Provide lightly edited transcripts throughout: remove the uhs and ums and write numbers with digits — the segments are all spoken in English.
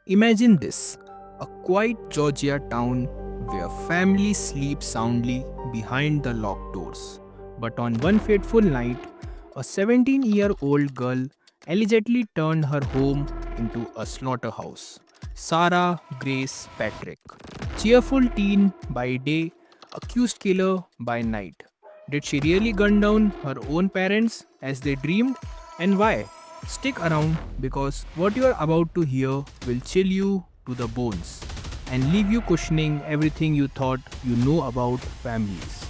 Imagine this, a quiet Georgia town where families sleep soundly behind the locked doors. But on one fateful night, a 17-year-old girl allegedly turned her home into a slaughterhouse. Sarah Grace Patrick, cheerful teen by day, accused killer by night. Did she really gun down her own parents as they dreamed? And why? Stick around because what you are about to hear will chill you to the bones and leave you questioning everything you thought you know about families.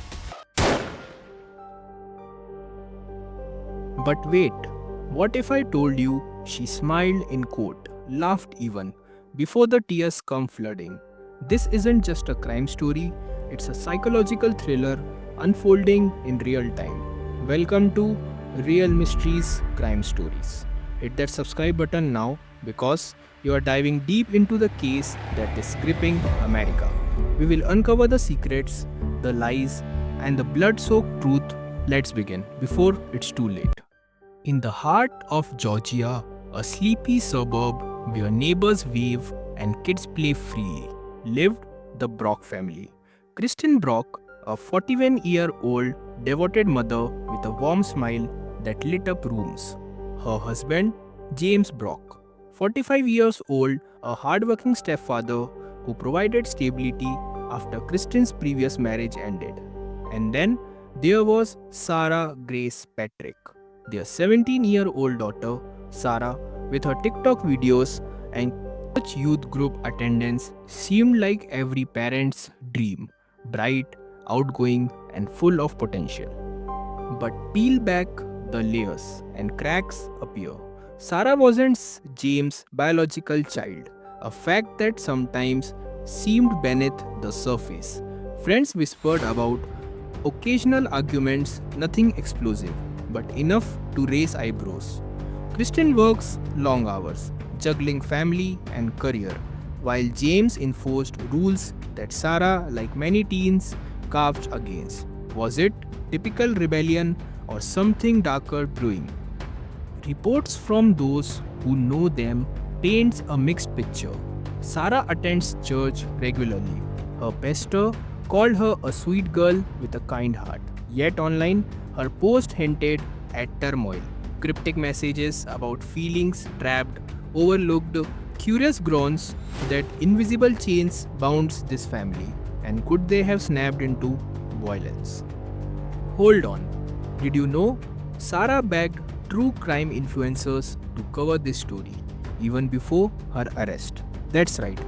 But wait, what if I told you she smiled in court, laughed even, before the tears come flooding? This isn't just a crime story, it's a psychological thriller unfolding in real time. Welcome to Real Mysteries Crime Stories. Hit that subscribe button now because you are diving deep into the case that is gripping America. We will uncover the secrets, the lies, and the blood soaked truth. Let's begin before it's too late. In the heart of Georgia, a sleepy suburb where neighbors wave and kids play freely, lived the Brock family. Kristin Brock, a 41-year-old devoted mother with a warm smile that lit up rooms. Her husband, James Brock, 45 years old, a hardworking stepfather who provided stability after Kristin's previous marriage ended. And then there was Sarah Grace Patrick, their 17-year-old daughter, Sarah, with her TikTok videos and church youth group attendance, seemed like every parent's dream, bright, outgoing, and full of potential. But peel back the layers and cracks appear. Sarah wasn't James' biological child, a fact that sometimes seemed beneath the surface. Friends whispered about occasional arguments, nothing explosive, but enough to raise eyebrows. Kristin works long hours, juggling family and career, while James enforced rules that Sarah, like many teens, carved against. Was it typical rebellion or something darker brewing? Reports from those who know them paints a mixed picture. Sarah attends church regularly. Her pastor called her a sweet girl with a kind heart. Yet online, her post hinted at turmoil, cryptic messages about feelings trapped, overlooked, curious groans that invisible chains bounds this family. And could they have snapped into violence? Hold on. Did you know Sarah begged true crime influencers to cover this story even before her arrest? That's right,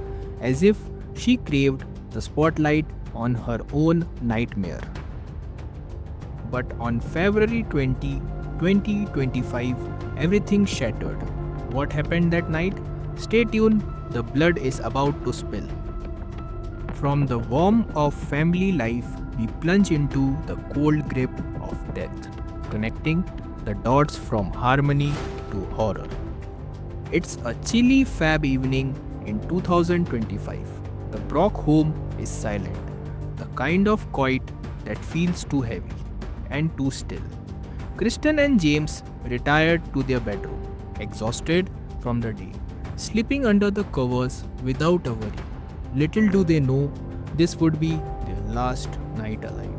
as if she craved the spotlight on her own nightmare. But on February 20, 2025, everything shattered. What happened that night? Stay tuned, the blood is about to spill. From the warmth of family life, we plunge into the cold grip of death, connecting the dots from harmony to horror. It's a chilly Fab evening in 2025. The Brock home is silent, the kind of quiet that feels too heavy and too still. Kristin and James retired to their bedroom, exhausted from the day, sleeping under the covers without a worry. Little do they know this would be their last night alive.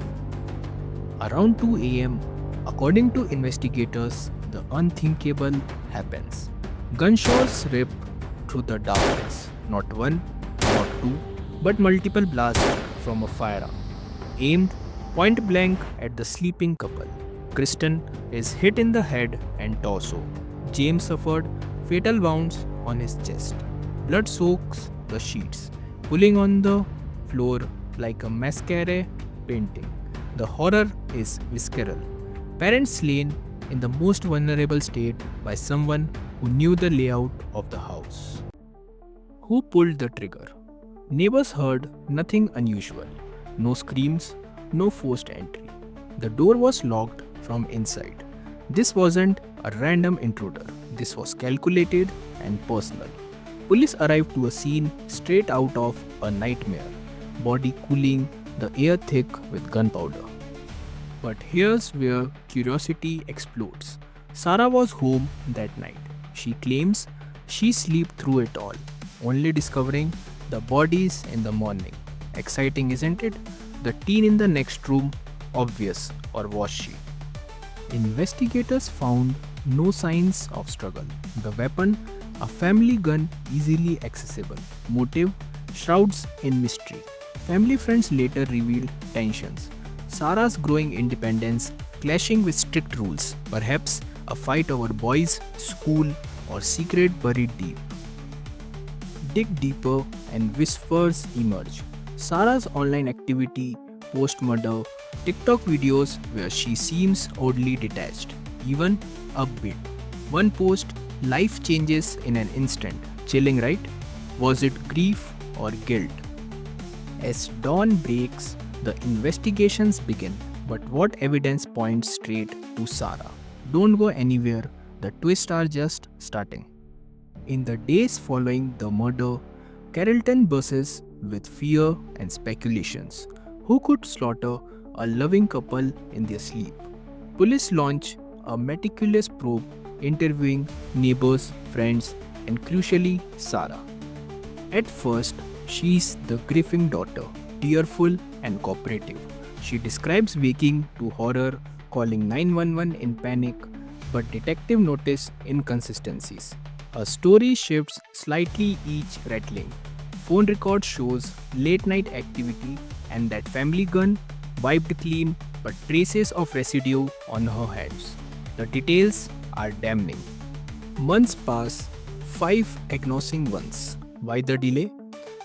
Around 2 a.m., according to investigators, the unthinkable happens. Gunshots rip through the darkness, not one, not two, but multiple blasts from a firearm, aimed point blank at the sleeping couple. Kristin is hit in the head and torso. James suffered fatal wounds on his chest. Blood soaks the sheets, pulling on the floor like a masquerade painting. The horror is visceral. Parents slain in the most vulnerable state by someone who knew the layout of the house. Who pulled the trigger? Neighbors heard nothing unusual. No screams, no forced entry. The door was locked from inside. This wasn't a random intruder. This was calculated and personal. Police arrived to a scene straight out of a nightmare, body cooling, the air thick with gunpowder. But here's where curiosity explodes. Sarah was home that night. She claims she slept through it all. only discovering the bodies in the morning. Exciting, isn't it? The teen in the next room, obvious, or was she? Investigators found no signs of struggle. The weapon, a family gun easily accessible. Motive, shrouds in mystery. Family friends later revealed tensions. Sarah's growing independence clashing with strict rules. Perhaps a fight over boys, school, or secret buried deep. Dig deeper and whispers emerge. Sarah's online activity, post murder, TikTok videos where she seems oddly detached, even upbeat. One post, life changes in an instant. Chilling, right? Was it grief or guilt? As dawn breaks, the investigations begin. But what evidence points straight to Sarah? Don't go anywhere, the twists are just starting. In the days following the murder, Carrollton buzzes with fear and speculations. Who could slaughter a loving couple in their sleep? Police launch a meticulous probe interviewing neighbors, friends, and crucially, Sarah. At first, she's the grieving daughter, tearful and cooperative. She describes waking to horror, calling 911 in panic, but detective notice inconsistencies. Her story shifts slightly each rattling. Phone record shows late night activity and that family gun wiped clean but traces of residue on her hands. The details are damning. Months pass, 5 agnosing ones. Why the delay?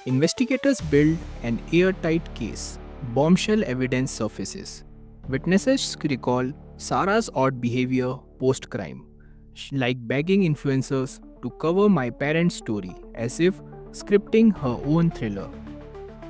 Investigators build an airtight case. Bombshell evidence surfaces. Witnesses recall Sarah's odd behavior post crime, like begging influencers to cover my parents' story as if scripting her own thriller.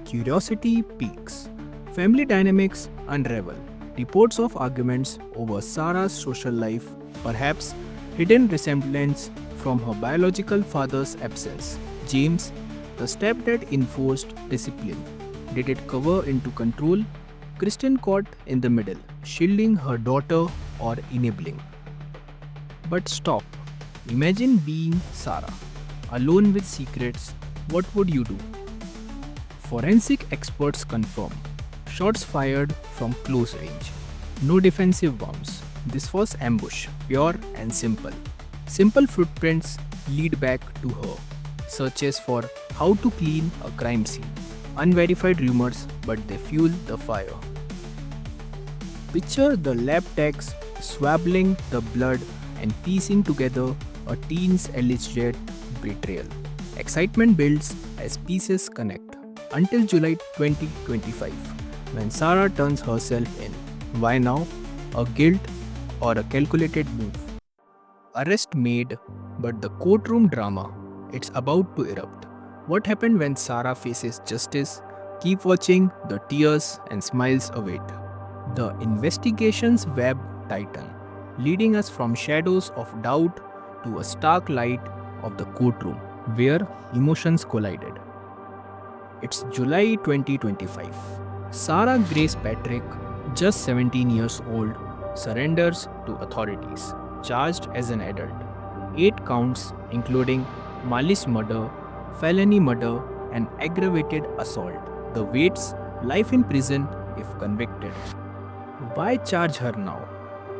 Curiosity peaks. Family dynamics unravel. Reports of arguments over Sarah's social life, perhaps hidden resemblance from her biological father's absence. James, the stepdad enforced discipline. Did it cover into control? Kristin caught in the middle, shielding her daughter or enabling. But stop. Imagine being Sarah, alone with secrets. What would you do? Forensic experts confirm. Shots fired from close range. No defensive wounds. This was ambush, pure and simple. Simple footprints lead back to her. Searches for how to clean a crime scene. Unverified rumors, but they fuel the fire. Picture the lab techs swabbling the blood and piecing together a teen's alleged betrayal. Excitement builds as pieces connect until July 2025, when Sarah turns herself in. Why now? A guilt or a calculated move? Arrest made, but the courtroom drama, it's about to erupt. What happened when Sarah faces justice? Keep watching, the tears and smiles await. The investigation's web tighten, leading us from shadows of doubt to a stark light of the courtroom, where emotions collided. It's July 2025. Sarah Grace Patrick, just 17 years old, surrenders to authorities, charged as an adult. 8 counts, including malice murder, felony murder, and aggravated assault. The weights, life in prison if convicted. Why charge her now?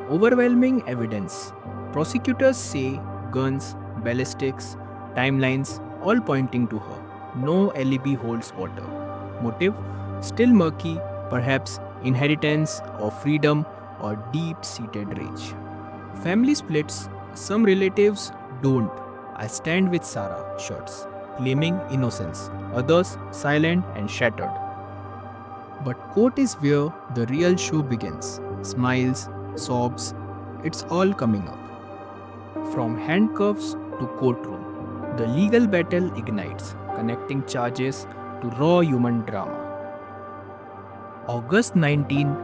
Overwhelming evidence. Prosecutors say guns, ballistics, timelines, all pointing to her. No alibi holds water. Motive? Still murky, perhaps inheritance or freedom or deep-seated rage. Family splits. Some relatives don't. I stand with Sarah, shots, claiming innocence. Others silent and shattered. But court is where the real show begins. Smiles, sobs, it's all coming up. From handcuffs to courtroom, the legal battle ignites, connecting charges to raw human drama. August 19,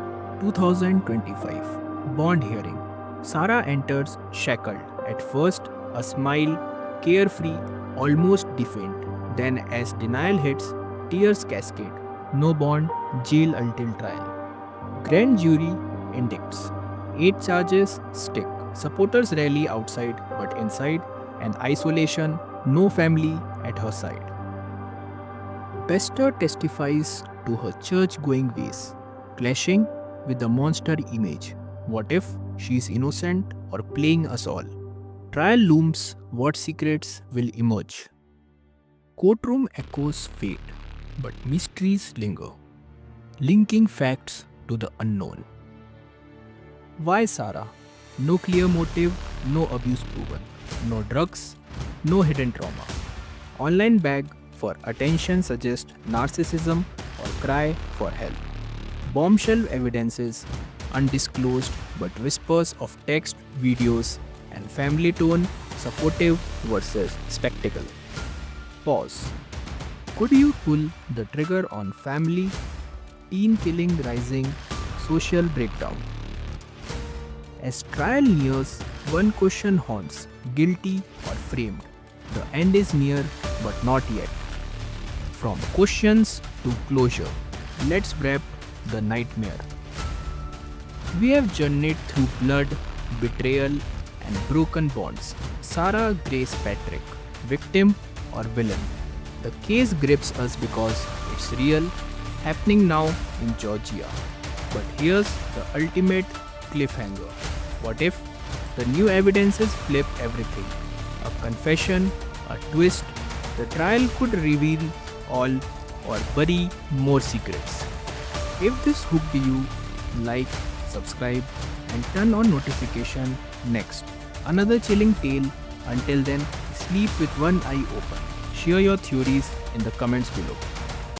2025. Bond hearing. Sarah enters shackled. At first, a smile, carefree, almost defiant. Then, as denial hits, tears cascade. No bond, jail until trial. Grand jury indicts. 8 charges stick. Supporters rally outside, but inside, an isolation, no family, at her side. Bester testifies to her church-going ways, clashing with the monster image. What if she's innocent or playing us all? Trial looms, what secrets will emerge? Courtroom echoes fade, but mysteries linger, linking facts to the unknown. Why Sarah? No clear motive, no abuse proven, no drugs, no hidden trauma. Online bag for attention suggests narcissism or cry for help. Bombshell evidences undisclosed but whispers of text, videos, and family tone supportive versus spectacle. Pause. Could you pull the trigger on family, teen killing rising, social breakdown? As trial nears, one question haunts, guilty or framed. The end is near but not yet. From questions to closure, let's wrap the nightmare. We have journeyed through blood, betrayal, and broken bonds. Sarah Grace Patrick, victim or villain? The case grips us because it's real, happening now in Georgia. But here's the ultimate cliffhanger. What if the new evidences flip everything? A confession, a twist, the trial could reveal all or bury more secrets. If this hooked you, like, subscribe, and turn on notification. Next, another chilling tale. Until then, sleep with one eye open. Share your theories in the comments below.